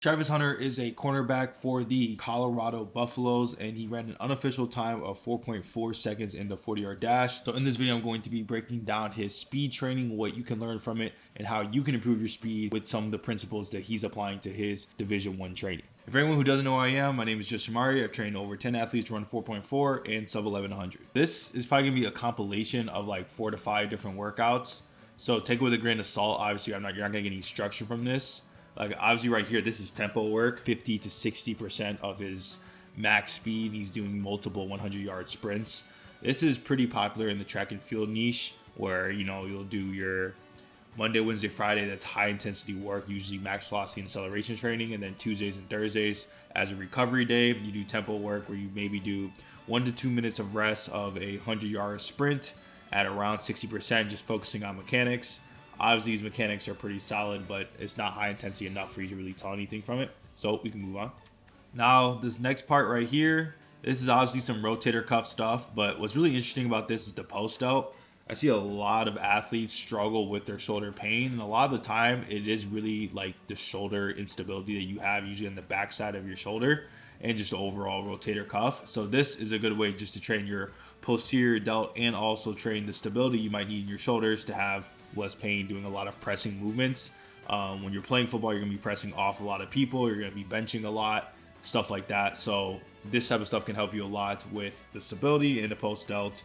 Travis Hunter is a cornerback for the Colorado Buffaloes, and he ran an unofficial time of 4.4 seconds in the 40-yard dash. So in this video, I'm going to be breaking down his speed training, what you can learn from it, and how you can improve your speed with some of the principles that he's applying to his Division I training. For anyone who doesn't know who I am, my name is Just Shamari. I've trained over 10 athletes to run 4.4 and sub 1100. This is probably gonna be a compilation of like 4 to 5 different workouts. So take it with a grain of salt. Obviously, you're not gonna get any structure from this. Like obviously right here, this is tempo work, 50 to 60% of his max speed. He's doing multiple 100-yard sprints. This is pretty popular in the track and field niche where, you'll do your Monday, Wednesday, Friday, that's high intensity work, usually max velocity and acceleration training. And then Tuesdays and Thursdays as a recovery day, you do tempo work where you maybe do 1 to 2 minutes of rest of a 100-yard sprint at around 60%, just focusing on mechanics. Obviously, these mechanics are pretty solid, but it's not high intensity enough for you to really tell anything from it. So we can move on. Now, this next part right here, this is obviously some rotator cuff stuff, but what's really interesting about this is the post out. I see a lot of athletes struggle with their shoulder pain, and a lot of the time it is really like the shoulder instability that you have usually on the backside of your shoulder and just the overall rotator cuff. So this is a good way just to train your posterior delt and also train the stability you might need in your shoulders to have less pain doing a lot of pressing movements. When you're playing football, you're gonna be pressing off a lot of people, you're gonna be benching a lot, stuff like that. So this type of stuff can help you a lot with the stability and the post delt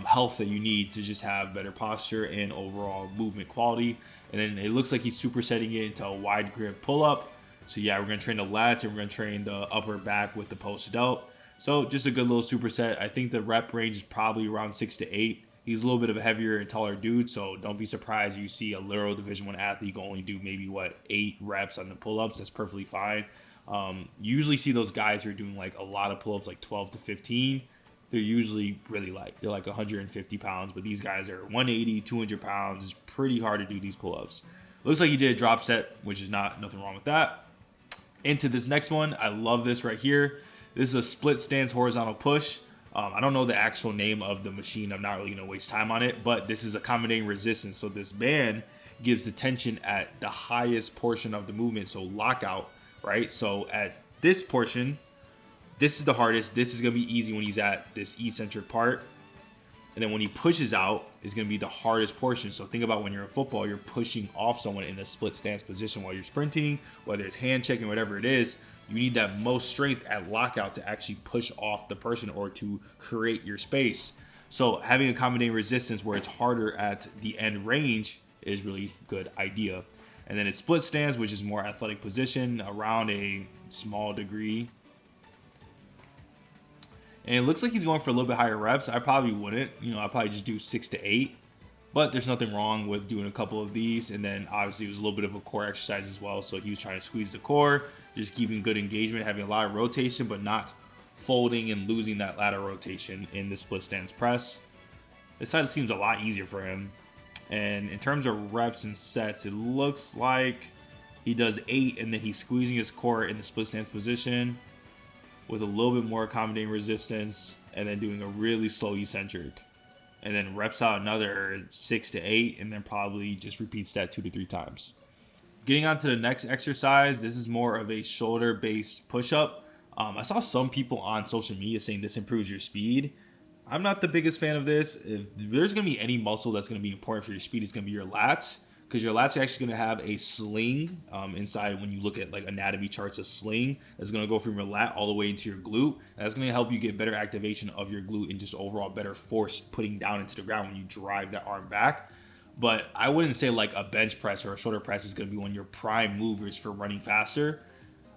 health that you need to just have better posture and overall movement quality. And then it looks like he's supersetting it into a wide grip pull up. So yeah, we're gonna train the lats and we're gonna train the upper back with the post delt. So just a good little superset. I think the rep range is probably around 6 to 8. He's a little bit of a heavier and taller dude, so don't be surprised you see a literal Division I athlete only do maybe 8 reps on the pull-ups. That's perfectly fine. You usually see those guys who are doing like a lot of pull-ups, like 12 to 15. They're usually really light. They're like 150 pounds, but these guys are 180, 200 pounds. It's pretty hard to do these pull-ups. Looks like he did a drop set, which is nothing wrong with that. Into this next one, I love this right here. This is a split stance horizontal push. I don't know the actual name of the machine. I'm not really going to waste time on it, but this is accommodating resistance. So this band gives the tension at the highest portion of the movement. So lockout, right? So at this portion, this is the hardest. This is going to be easy when he's at this eccentric part. And then when he pushes out, it's going to be the hardest portion. So think about when you're in football, you're pushing off someone in a split stance position while you're sprinting, whether it's hand checking, whatever it is. You need that most strength at lockout to actually push off the person or to create your space. So having accommodating resistance where it's harder at the end range is really good idea. And then it's split stance, which is more athletic position around a small degree. And it looks like he's going for a little bit higher reps. I probably wouldn't. I'd probably just do 6 to 8. But there's nothing wrong with doing a couple of these. And then obviously it was a little bit of a core exercise as well. So he was trying to squeeze the core, just keeping good engagement, having a lot of rotation, but not folding and losing that lateral rotation in the split stance press. This side seems a lot easier for him. And in terms of reps and sets, it looks like he does 8 and then he's squeezing his core in the split stance position with a little bit more accommodating resistance and then doing a really slow eccentric. And then reps out another 6 to 8 and then probably just repeats that 2 to 3 times. Getting on to the next exercise, this is more of a shoulder-based push-up. I saw some people on social media saying this improves your speed. I'm not the biggest fan of this. If there's going to be any muscle that's going to be important for your speed, it's going to be your lats, because your lats are actually going to have a sling inside. When you look at like anatomy charts, a sling that's going to go from your lat all the way into your glute. And that's going to help you get better activation of your glute and just overall better force putting down into the ground when you drive that arm back. But I wouldn't say like a bench press or a shoulder press is going to be one of your prime movers for running faster.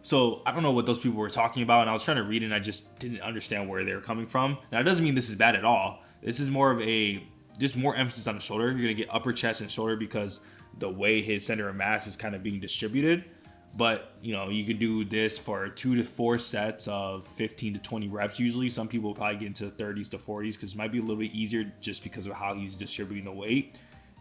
So I don't know what those people were talking about, and I was trying to read it and I just didn't understand where they were coming from. Now, it doesn't mean this is bad at all. This is more of just more emphasis on the shoulder. You're going to get upper chest and shoulder because the way his center of mass is kind of being distributed. But, you can do this for 2 to 4 sets of 15 to 20 reps usually. Some people will probably get into the 30s to 40s because it might be a little bit easier just because of how he's distributing the weight.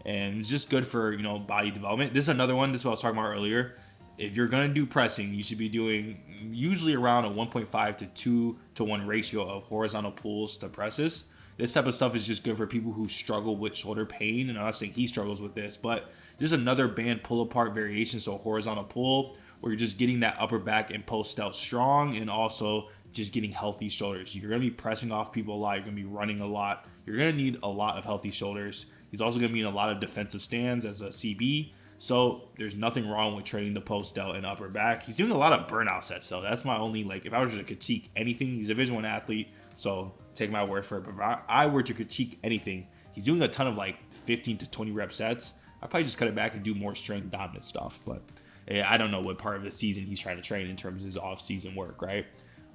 And it's just good for, body development. This is another one. This is what I was talking about earlier. If you're going to do pressing, you should be doing usually around a 1.5 to 2 to 1 ratio of horizontal pulls to presses. This type of stuff is just good for people who struggle with shoulder pain. And I'm not saying he struggles with this, but there's another band pull apart variation. So horizontal pull where you're just getting that upper back and post out strong, and also just getting healthy shoulders. You're going to be pressing off people a lot. You're going to be running a lot. You're going to need a lot of healthy shoulders. He's also going to be in a lot of defensive stands as a CB. So there's nothing wrong with training the post delt and upper back. He's doing a lot of burnout sets though. That's my only, like, if I was to critique anything, he's a Division 1 athlete, so take my word for it. But if I were to critique anything, he's doing a ton of like 15 to 20 rep sets. I'd probably just cut it back and do more strength dominant stuff. But I don't know what part of the season he's trying to train in terms of his off-season work, right?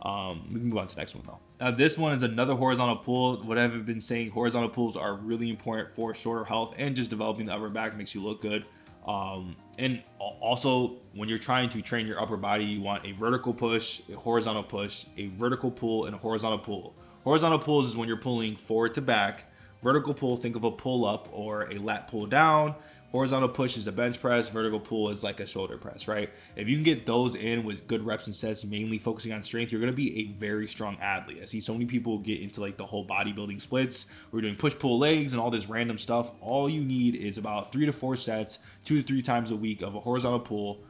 We can move on to the next one though. Now this one is another horizontal pull. What I've been saying, horizontal pulls are really important for shoulder health and just developing the upper back makes you look good. And also when you're trying to train your upper body, you want a vertical push, a horizontal push, a vertical pull, and a horizontal pull. Horizontal pulls is when you're pulling forward to back. Vertical pull, think of a pull up or a lat pull down. Horizontal push is a bench press. Vertical pull is like a shoulder press, right? If you can get those in with good reps and sets, mainly focusing on strength, you're going to be a very strong athlete. I see so many people get into like the whole bodybuilding splits. We're doing push pull legs and all this random stuff. All you need is about 3 to 4 sets, 2 to 3 times a week of a horizontal pull,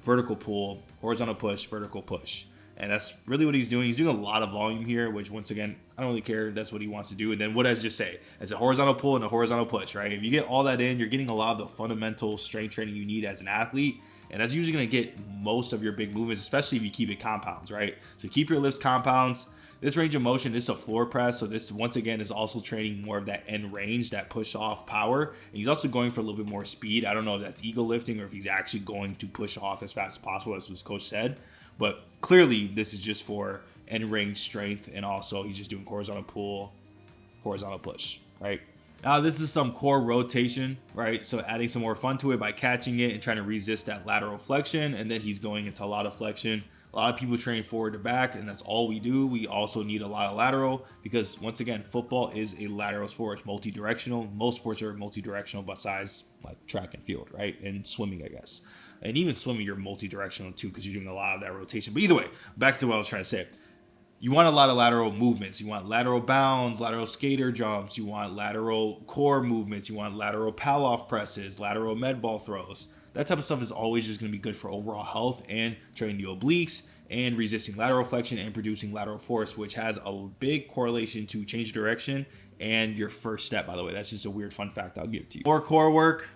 vertical pull, horizontal push, vertical push. And that's really what he's doing. He's doing a lot of volume here, which once again, I don't really care. That's what he wants to do. And then what does it just say? It's a horizontal pull and a horizontal push, right? If you get all that in, you're getting a lot of the fundamental strength training you need as an athlete. And that's usually going to get most of your big movements, especially if you keep it compounds, right? So keep your lifts compounds. This range of motion is a floor press. So this, once again, is also training more of that end range, that push off power. And he's also going for a little bit more speed. I don't know if that's ego lifting or if he's actually going to push off as fast as possible, as his coach said. But clearly this is just for end range strength, and also he's just doing horizontal pull, horizontal push, right? Now this is some core rotation, right? So adding some more fun to it by catching it and trying to resist that lateral flexion, and then he's going into a lot of flexion. A lot of people train forward to back, and that's all we do. We also need a lot of lateral because, once again, football is a lateral sport. It's multi-directional. Most sports are multi-directional besides like track and field, right? And swimming, I guess. And even swimming, you're multi-directional too because you're doing a lot of that rotation. But either way, back to what I was trying to say. You want a lot of lateral movements. You want lateral bounds, lateral skater jumps. You want lateral core movements. You want lateral pal-off presses, lateral med ball throws. That type of stuff is always just going to be good for overall health and training the obliques and resisting lateral flexion and producing lateral force, which has a big correlation to change of direction and your first step, by the way. That's just a weird fun fact I'll give to you. More core work,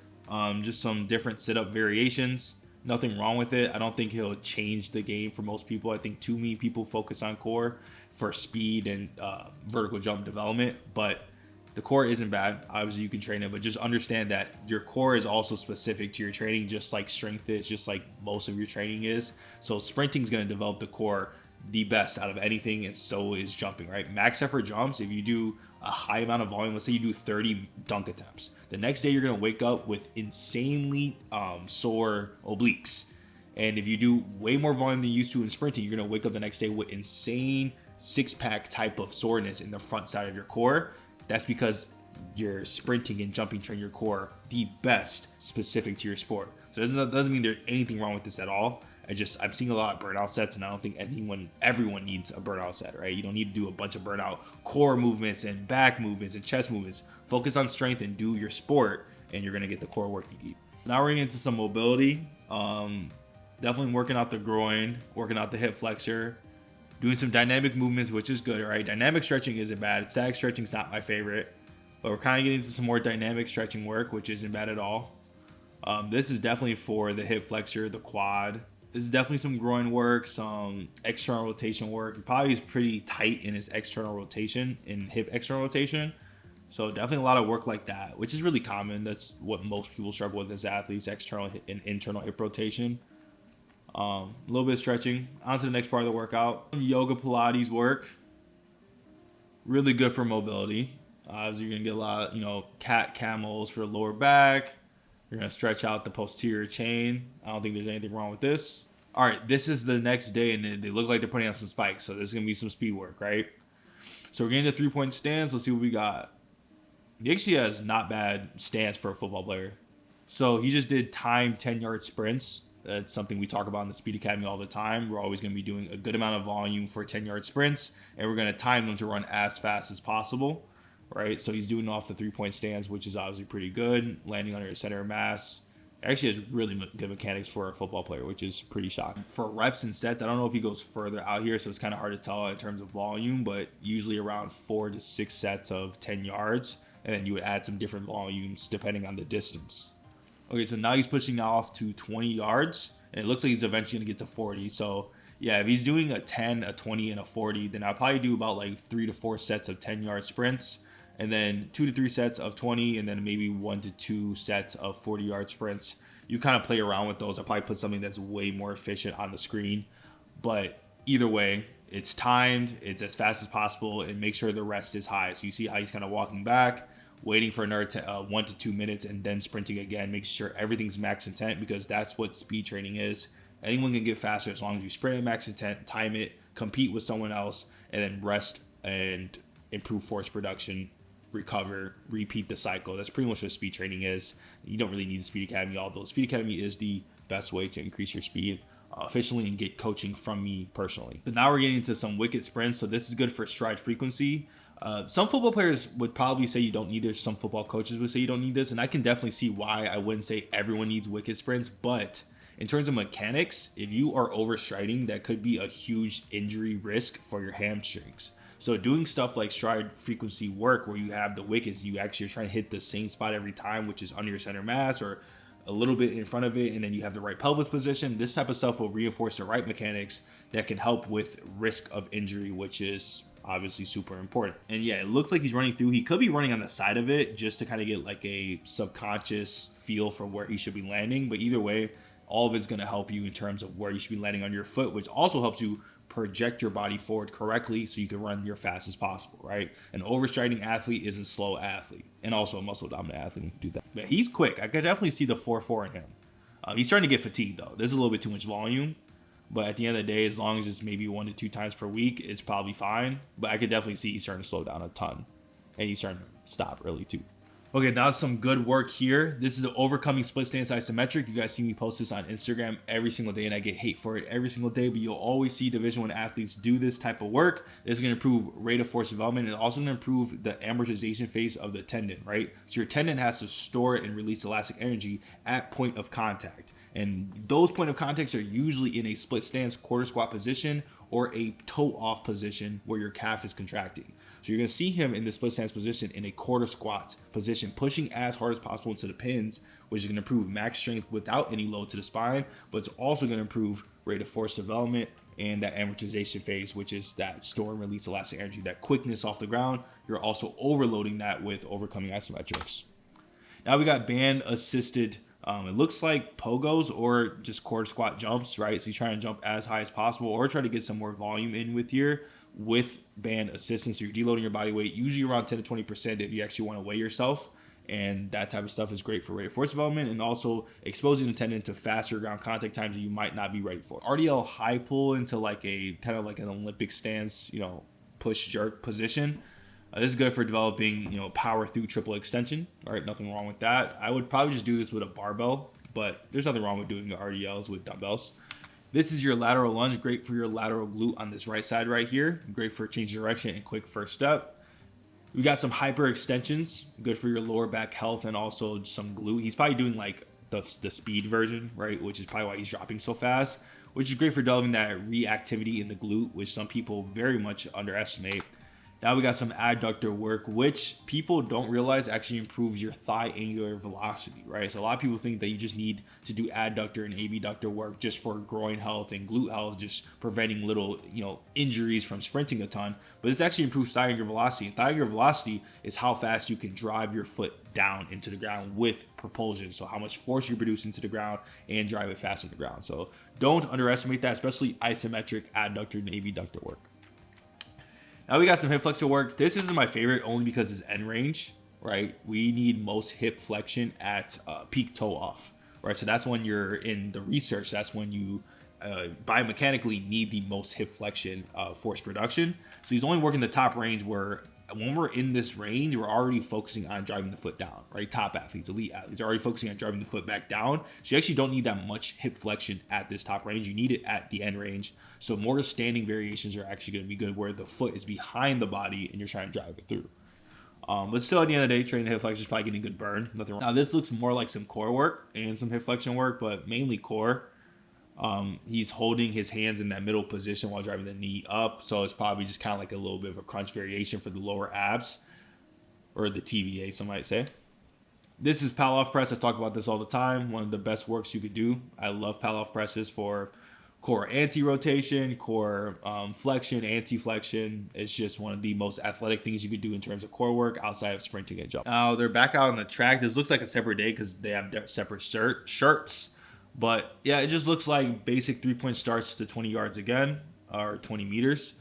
just some different sit-up variations. Nothing wrong with it. I don't think he'll change the game for most people. I think too many people focus on core for speed and vertical jump development, but the core isn't bad. Obviously you can train it, but just understand that your core is also specific to your training, just like strength is, just like most of your training is. So sprinting is going to develop the core the best out of anything, and so is jumping, right? Max effort jumps, if you do a high amount of volume, let's say you do 30 dunk attempts, the next day you're going to wake up with insanely sore obliques. And if you do way more volume than you used to in sprinting, you're going to wake up the next day with insane six-pack type of soreness in the front side of your core. That's because you're sprinting and jumping train your core the best specific to your sport. So it doesn't mean there's anything wrong with this at all. I'm seeing a lot of burnout sets, and I don't think everyone needs a burnout set, right? You don't need to do a bunch of burnout core movements and back movements and chest movements. Focus on strength and do your sport, and you're gonna get the core work you need. Now we're getting into some mobility. Definitely working out the groin, working out the hip flexor, doing some dynamic movements, which is good, right? Dynamic stretching isn't bad. Static stretching is not my favorite, but we're kind of getting into some more dynamic stretching work, which isn't bad at all. This is definitely for the hip flexor, the quad. This is definitely some groin work, some external rotation work. He probably is pretty tight in his external rotation, in hip external rotation. So definitely a lot of work like that, which is really common. That's what most people struggle with as athletes, external and internal hip rotation. A little bit of stretching. On to the next part of the workout. Some yoga Pilates work. Really good for mobility. So you're going to get a lot of, cat camels for the lower back. You're going to stretch out the posterior chain. I don't think there's anything wrong with this. All right, this is the next day, and they look like they're putting on some spikes. So there's going to be some speed work, right? So we're getting to three-point stance. Let's see what we got. He actually has not bad stance for a football player. So he just did timed 10-yard sprints. That's something we talk about in the Speed Academy all the time. We're always going to be doing a good amount of volume for 10-yard sprints, and we're going to time them to run as fast as possible, right? So he's doing off the three-point stance, which is obviously pretty good, landing under his center of mass, Actually has really good mechanics for a football player, which is pretty shocking. For reps and sets, I don't know if he goes further out here, so it's kind of hard to tell in terms of volume, but usually around 4 to 6 sets of 10 yards, and then you would add some different volumes depending on the distance. Okay, so now he's pushing off to 20 yards, and it looks like he's eventually going to get to 40. So yeah, if he's doing a 10, a 20, and a 40, then I'll probably do about like 3 to 4 sets of 10-yard sprints, and then 2 to 3 sets of 20, and then maybe 1 to 2 sets of 40-yard sprints. You kind of play around with those. I'll probably put something that's way more efficient on the screen. But either way, it's timed, it's as fast as possible, and make sure the rest is high. So you see how he's kind of walking back, waiting for another 1 to 2 minutes, and then sprinting again, making sure everything's max intent, because that's what speed training is. Anyone can get faster as long as you sprint at max intent, time it, compete with someone else, and then rest and improve force production, recover, repeat the cycle. That's pretty much what speed training is. You don't really need the Speed Academy, although Speed Academy is the best way to increase your speed efficiently and get coaching from me personally. So now we're getting into some Wicket sprints. So this is good for stride frequency. Some football players would probably say you don't need this. Some football coaches would say you don't need this. And I can definitely see why I wouldn't say everyone needs Wicket sprints. But in terms of mechanics, if you are overstriding, that could be a huge injury risk for your hamstrings. So doing stuff like stride frequency work where you have the wickets, you actually are trying to hit the same spot every time, which is under your center mass or a little bit in front of it, and then you have the right pelvis position. This type of stuff will reinforce the right mechanics that can help with risk of injury, which is obviously super important. And yeah, it looks like he's running through. He could be running on the side of it just to kind of get like a subconscious feel for where he should be landing. But either way, all of it's going to help you in terms of where you should be landing on your foot, which also helps you project your body forward correctly so you can run your fastest possible, right? An overstriding athlete is a slow athlete, and also a muscle dominant athlete can do that. But he's quick. I could definitely see the 4.4 in him. He's starting to get fatigued though. There's a little bit too much volume, but at the end of the day, as long as it's maybe 1 to 2 times per week, it's probably fine. But I could definitely see he's starting to slow down a ton, and he's starting to stop early too. Okay, now some good work here. This is the overcoming split stance isometric. You guys see me post this on Instagram every single day, and I get hate for it every single day, but you'll always see Division I athletes do this type of work. This is going to improve rate of force development. It's also going to improve the amortization phase of the tendon, right? So your tendon has to store and release elastic energy at point of contact. And those point of contacts are usually in a split stance quarter squat position or a toe off position where your calf is contracting. So you're going to see him in the split stance position in a quarter squat position, pushing as hard as possible into the pins, which is going to improve max strength without any load to the spine, but it's also going to improve rate of force development and that amortization phase, which is that store and release elastic energy, that quickness off the ground. You're also overloading that with overcoming isometrics. Now we got band assisted. It looks like pogos or just quarter squat jumps, right? So you try and jump as high as possible or try to get some more volume in with here with band assistance. So you're deloading your body weight, usually around 10 to 20% if you actually want to weigh yourself. And that type of stuff is great for rate of force development and also exposing the tendon to faster ground contact times that you might not be ready for. RDL high pull into like a kind of like an Olympic stance, push jerk position. This is good for developing, power through triple extension. All right, nothing wrong with that. I would probably just do this with a barbell, but there's nothing wrong with doing the RDLs with dumbbells. This is your lateral lunge, great for your lateral glute on this right side right here. Great for change direction and quick first step. We got some hyper extensions, good for your lower back health and also some glute. He's probably doing like the speed version, right? Which is probably why he's dropping so fast, which is great for developing that reactivity in the glute, which some people very much underestimate. Now we got some adductor work, which people don't realize actually improves your thigh angular velocity, right? So a lot of people think that you just need to do adductor and abductor work just for groin health and glute health, just preventing little, injuries from sprinting a ton. But this actually improves thigh angular velocity. And thigh angular velocity is how fast you can drive your foot down into the ground with propulsion. So how much force you produce into the ground and drive it fast into the ground. So don't underestimate that, especially isometric adductor and abductor work. Now we got some hip flexor work. This isn't my favorite only because it's end range, right? We need most hip flexion at peak toe off, right? So that's when you're in the research. That's when you biomechanically need the most hip flexion force production. So he's only working the top range where when we're in this range, we're already focusing on driving the foot down, right? Top athletes, elite athletes are already focusing on driving the foot back down. So you actually don't need that much hip flexion at this top range. You need it at the end range. So more standing variations are actually going to be good where the foot is behind the body and you're trying to drive it through. But still, at the end of the day, training the hip flexion is probably getting good burn. Nothing wrong. Now, this looks more like some core work and some hip flexion work, but mainly core. He's holding his hands in that middle position while driving the knee up. So it's probably just kind of like a little bit of a crunch variation for the lower abs, or the TVA, some might say. This is pal off press. I talk about this all the time. One of the best works you could do. I love pal off presses for core anti-rotation, core flexion, anti-flexion. It's just one of the most athletic things you could do in terms of core work outside of sprinting and jump. Now they're back out on the track. This looks like a separate day because they have separate shirts. But yeah, it just looks like basic 3-point starts to 20 yards again, or 20 meters.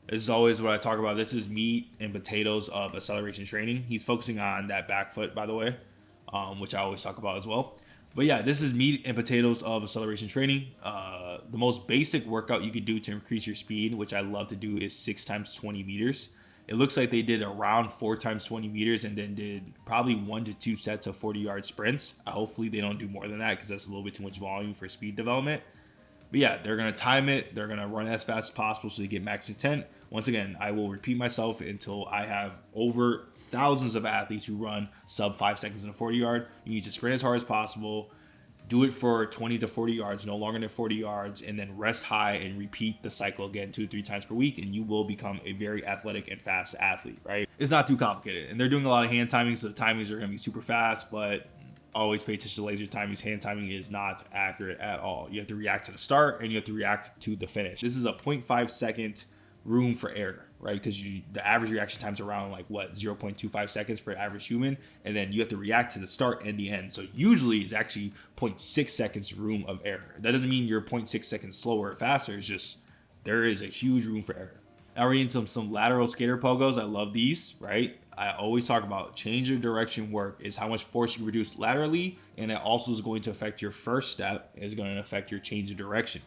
This is always what I talk about. This is meat and potatoes of acceleration training. He's focusing on that back foot, by the way, which I always talk about as well. But yeah, this is meat and potatoes of acceleration training. The most basic workout you could do to increase your speed, which I love to do, is 6 times 20 meters. It looks like they did around 4 times 20 meters and then did probably 1 to 2 sets of 40-yard sprints. Hopefully they don't do more than that because that's a little bit too much volume for speed development. But yeah, they're going to time it. They're going to run as fast as possible so they get max intent. Once again, I will repeat myself until I have over thousands of athletes who run sub 5 seconds in a 40-yard. You need to sprint as hard as possible. Do it for 20 to 40 yards, no longer than 40 yards, and then rest high and repeat the cycle again 2 to 3 times per week, and you will become a very athletic and fast athlete, right? It's not too complicated. And they're doing a lot of hand timing, so the timings are going to be super fast, but always pay attention to laser timings. Hand timing is not accurate at all. You have to react to the start, and you have to react to the finish. This is a 0.5 second room for error, right? Because the average reaction time's around 0.25 seconds for an average human, and then you have to react to the start and the end. So usually it's actually 0.6 seconds room of error. That doesn't mean you're 0.6 seconds slower or faster. It's just there is a huge room for error. Now we're into some lateral skater pogos. I love these, right? I always talk about change of direction work is how much force you reduce laterally, and it also is going to affect your first step, is going to affect your change of direction.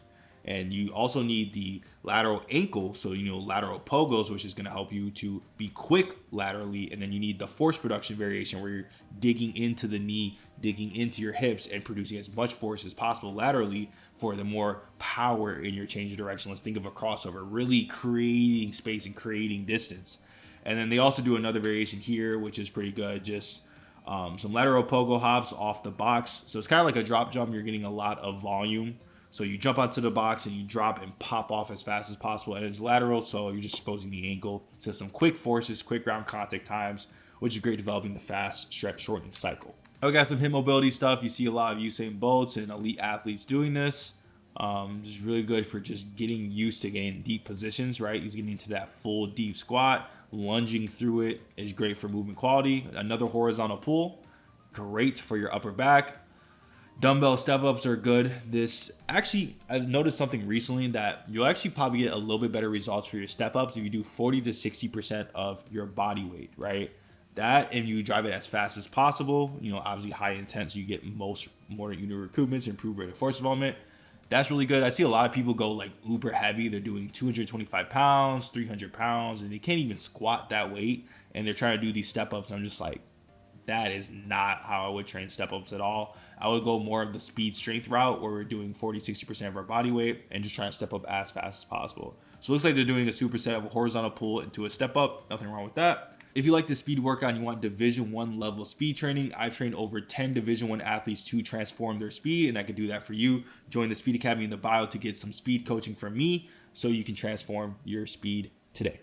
And you also need the lateral ankle, so lateral pogos, which is going to help you to be quick laterally. And then you need the force production variation, where you're digging into the knee, digging into your hips, and producing as much force as possible laterally for the more power in your change of direction. Let's think of a crossover, really creating space and creating distance. And then they also do another variation here, which is pretty good, just some lateral pogo hops off the box. So it's kind of like a drop jump. You're getting a lot of volume. So you jump onto the box and you drop and pop off as fast as possible, and it's lateral, so you're just exposing the ankle to some quick forces, quick ground contact times, which is great developing the fast stretch shortening cycle. I got some hip mobility stuff. You see a lot of Usain Bolts and elite athletes doing this. Just really good for just getting used to getting deep positions, right? He's getting into that full deep squat, lunging through it is great for movement quality. Another horizontal pull, great for your upper back. Dumbbell step-ups are good. I've noticed something recently that you'll actually probably get a little bit better results for your step-ups if you do 40 to 60% of your body weight, right? That, and you drive it as fast as possible, obviously high intent, so you get more unit recoupments, improve rate of force development. That's really good. I see a lot of people go uber heavy. They're doing 225 pounds, 300 pounds, and they can't even squat that weight, and they're trying to do these step-ups. I'm just like, that is not how I would train step-ups at all. I would go more of the speed strength route, where we're doing 40-60% of our body weight and just trying to step up as fast as possible. So it looks like they're doing a superset of a horizontal pull into a step up. Nothing wrong with that. If you like the speed workout and you want Division I level speed training, I've trained over 10 Division I athletes to transform their speed, and I can do that for you. Join the Speed Academy in the bio to get some speed coaching from me so you can transform your speed today.